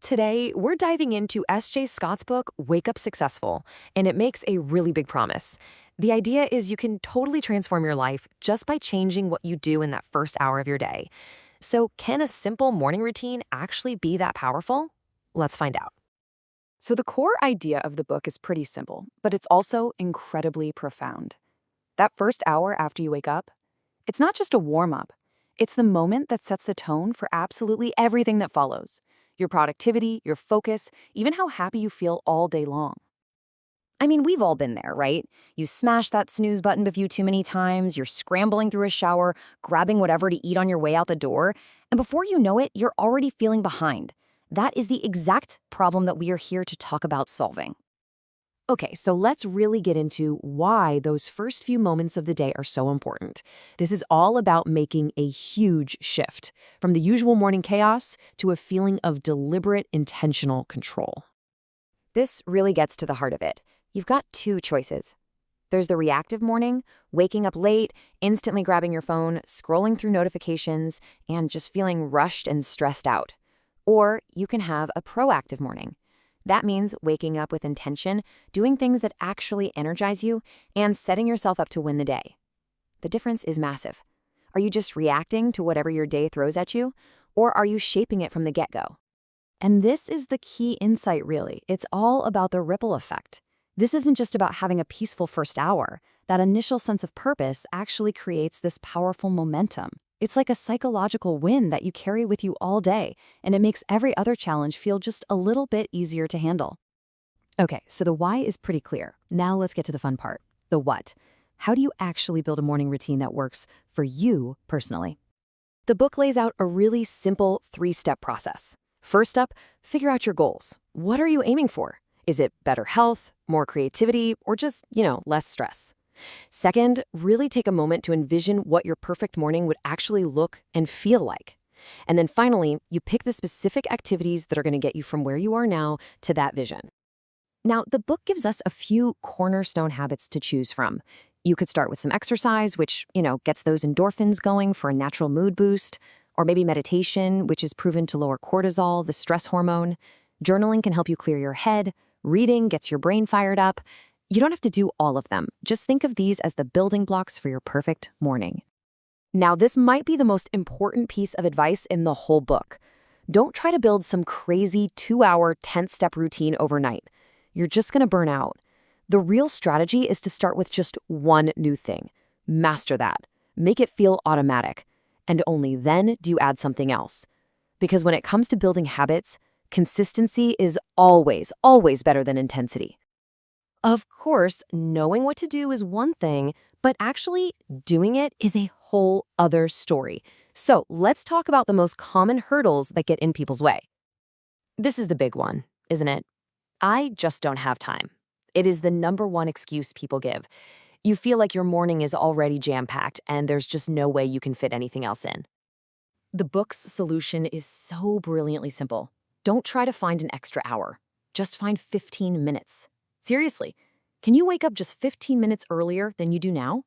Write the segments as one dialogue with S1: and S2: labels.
S1: Today, we're diving into S.J. Scott's book, Wake Up Successful, and it makes a really big promise. The idea is you can totally transform your life just by changing what you do in that first hour of your day. So, can a simple morning routine actually be that powerful? Let's find out.
S2: So, the core idea of the book is pretty simple, but it's also incredibly profound. That first hour after you wake up, it's not just a warm up, it's the moment that sets the tone for absolutely everything that follows: your productivity, your focus, even how happy you feel all day long.
S3: I mean, we've all been there, right? You smash that snooze button a few too many times, you're scrambling through a shower, grabbing whatever to eat on your way out the door, and before you know it, you're already feeling behind. That is the exact problem that we are here to talk about solving.
S1: Okay, so let's really get into why those first few moments of the day are so important. This is all about making a huge shift from the usual morning chaos to a feeling of deliberate, intentional control.
S3: This really gets to the heart of it. You've got two choices. There's the reactive morning, waking up late, instantly grabbing your phone, scrolling through notifications, and just feeling rushed and stressed out. Or you can have a proactive morning. That means waking up with intention, doing things that actually energize you, and setting yourself up to win the day. The difference is massive. Are you just reacting to whatever your day throws at you, or are you shaping it from the get-go?
S2: And this is the key insight, really. It's all about the ripple effect. This isn't just about having a peaceful first hour. That initial sense of purpose actually creates this powerful momentum. It's like a psychological win that you carry with you all day, and it makes every other challenge feel just a little bit easier to handle. Okay, so the why is pretty clear. Now let's get to the fun part, the what. How do you actually build a morning routine that works for you personally?
S1: The book lays out a really simple three-step process. First up, figure out your goals. What are you aiming for? Is it better health, more creativity, or just, less stress? Second, really take a moment to envision what your perfect morning would actually look and feel like. And then finally, you pick the specific activities that are going to get you from where you are now to that vision. Now, the book gives us a few cornerstone habits to choose from. You could start with some exercise, which, gets those endorphins going for a natural mood boost, or maybe meditation, which is proven to lower cortisol, the stress hormone. Journaling can help you clear your head. Reading gets your brain fired up. You don't have to do all of them. Just think of these as the building blocks for your perfect morning. Now, this might be the most important piece of advice in the whole book. Don't try to build some crazy 2-hour, 10-step routine overnight. You're just going to burn out. The real strategy is to start with just one new thing. Master that. Make it feel automatic. And only then do you add something else. Because when it comes to building habits, consistency is always, always better than intensity. Of course, knowing what to do is one thing, but actually doing it is a whole other story. So let's talk about the most common hurdles that get in people's way. This is the big one, isn't it? I just don't have time. It is the number one excuse people give. You feel like your morning is already jam-packed and there's just no way you can fit anything else in. The book's solution is so brilliantly simple. Don't try to find an extra hour. Just find 15 minutes. Seriously, can you wake up just 15 minutes earlier than you do now?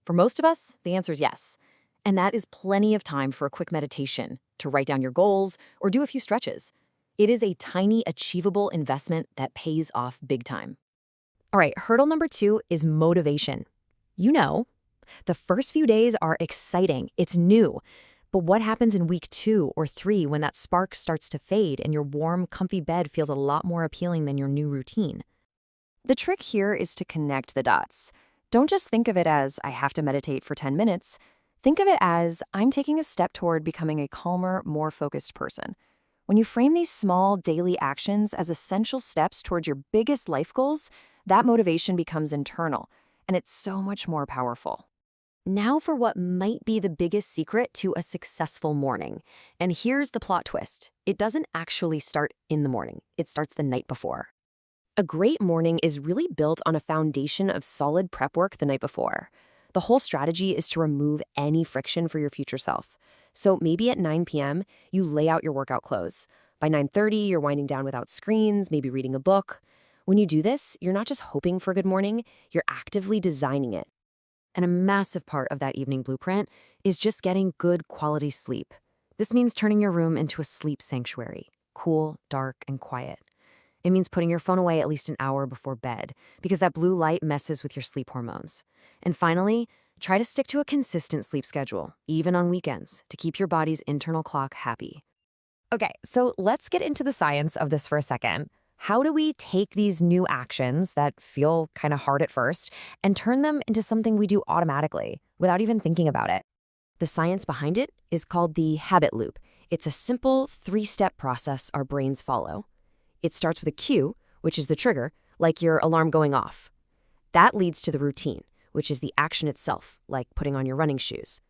S1: For most of us, the answer is yes. And that is plenty of time for a quick meditation, to write down your goals, or do a few stretches. It is a tiny, achievable investment that pays off big time. All right, hurdle number 2 is motivation. The first few days are exciting. It's new. But what happens in week 2 or 3 when that spark starts to fade and your warm, comfy bed feels a lot more appealing than your new routine? The trick here is to connect the dots. Don't just think of it as, I have to meditate for 10 minutes. Think of it as, I'm taking a step toward becoming a calmer, more focused person. When you frame these small, daily actions as essential steps towards your biggest life goals, that motivation becomes internal, and it's so much more powerful. Now for what might be the biggest secret to a successful morning. And here's the plot twist. It doesn't actually start in the morning. It starts the night before. A great morning is really built on a foundation of solid prep work the night before. The whole strategy is to remove any friction for your future self. So maybe at 9 p.m., you lay out your workout clothes. By 9:30, you're winding down without screens, maybe reading a book. When you do this, you're not just hoping for a good morning, you're actively designing it. And a massive part of that evening blueprint is just getting good quality sleep. This means turning your room into a sleep sanctuary. cool, dark, and quiet. It means putting your phone away at least an hour before bed, because that blue light messes with your sleep hormones. And finally, try to stick to a consistent sleep schedule, even on weekends, to keep your body's internal clock happy.
S2: Okay, so let's get into the science of this for a second. How do we take these new actions that feel kind of hard at first and turn them into something we do automatically without even thinking about it?
S1: The science behind it is called the habit loop. It's a simple 3-step process our brains follow. It starts with a cue, which is the trigger, like your alarm going off. That leads to the routine, which is the action itself, like putting on your running shoes.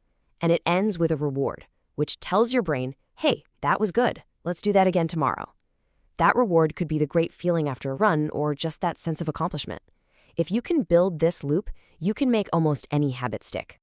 S1: And it ends with a reward, which tells your brain, hey, that was good. Let's do that again tomorrow. That reward could be the great feeling after a run or just that sense of accomplishment. If you can build this loop, you can make almost any habit stick.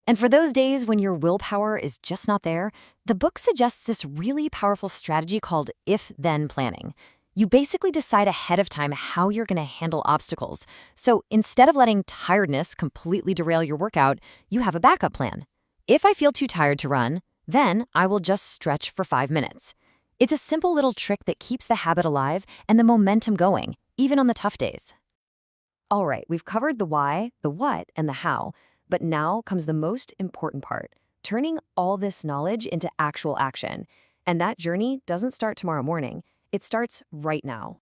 S2: And for those days when your willpower is just not there, the book suggests this really powerful strategy called if-then planning. You basically decide ahead of time how you're going to handle obstacles. So instead of letting tiredness completely derail your workout, you have a backup plan. If I feel too tired to run, then I will just stretch for 5 minutes. It's a simple little trick that keeps the habit alive and the momentum going, even on the tough days.
S1: All right, we've covered the why, the what, and the how, but now comes the most important part, turning all this knowledge into actual action. And that journey doesn't start tomorrow morning. It starts right now.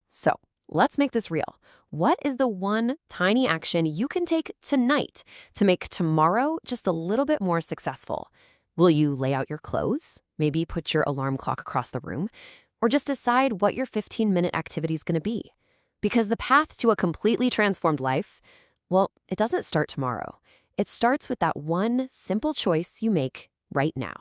S1: So let's make this real. What is the one tiny action you can take tonight to make tomorrow just a little bit more successful? Will you lay out your clothes? Maybe put your alarm clock across the room? Or just decide what your 15-minute activity is going to be? Because the path to a completely transformed life, well, it doesn't start tomorrow. It starts with that one simple choice you make right now.